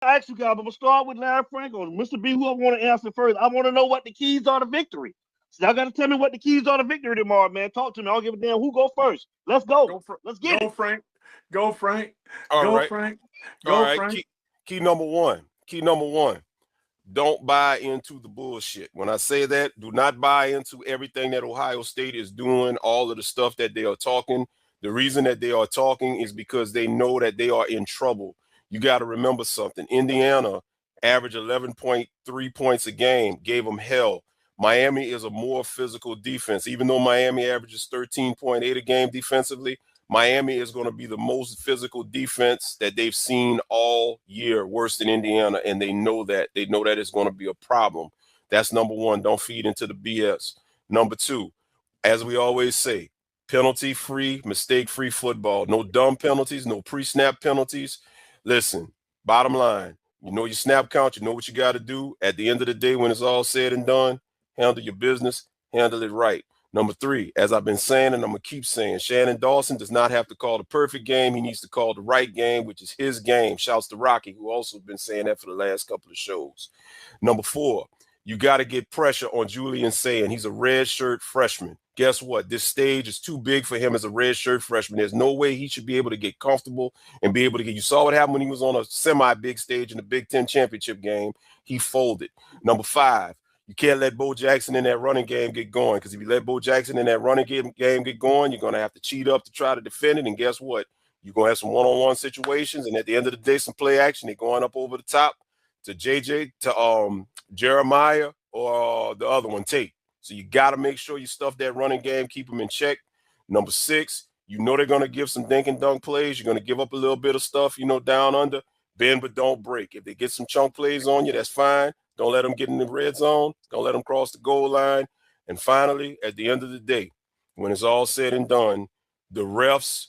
I ask you guys, I'm gonna start with Larry Frank or Mr. B. Who I want to answer first? I want to know what the keys are to victory. So y'all got to tell me what the keys are to victory tomorrow, man. Talk to me. I don't give a damn who go first. Let's go. Let's get Go it. Frank. Go Frank. All Go right. Frank. All Go right. Frank. Key number one. Key number one. Don't buy into the bullshit. When I say that, do not buy into everything that Ohio State is doing, all of the stuff that they are talking. The reason that they are talking is because they know that they are in trouble. You got to remember something. Indiana averaged 11.3 points a game, gave them hell. Miami is a more physical defense. Even though Miami averages 13.8 a game defensively, Miami is going to be the most physical defense that they've seen all year, worse than Indiana, and they know that. They know that it's going to be a problem. That's number one. Don't feed into the BS. Number two, as we always say, penalty-free, mistake-free football. No dumb penalties, no pre-snap penalties. Listen, bottom line, you know your snap count, you know what you got to do. At the end of the day, when it's all said and done, handle your business, handle it right. Number three, as I've been saying, and I'm going to keep saying, Shannon Dawson does not have to call the perfect game. He needs to call the right game, which is his game. Shouts to Rocky, who also been saying that for the last couple of shows. Number four, you got to get pressure on Julian Sayin. He's a red shirt freshman. Guess what? This stage is too big for him as a red shirt freshman. There's no way he should be able to get comfortable and be able to get. You saw what happened when he was on a semi-big stage in the Big Ten championship game. He folded. Number five, you can't let Bo Jackson in that running game get going, because if you let Bo Jackson in that running game get going, you're going to have to cheat up to try to defend it. And guess what? You're going to have some one-on-one situations. And at the end of the day, some play action. They're going up over the top to JJ, to Jeremiah, or the other one, Tate. So you got to make sure you stuff that running game, keep them in check. Number six, you know they're going to give some dink and dunk plays. You're going to give up a little bit of stuff, down under. Bend but don't break. If they get some chunk plays on you, that's fine. Don't let them get in the red zone. Don't let them cross the goal line. And finally, at the end of the day, when it's all said and done, the refs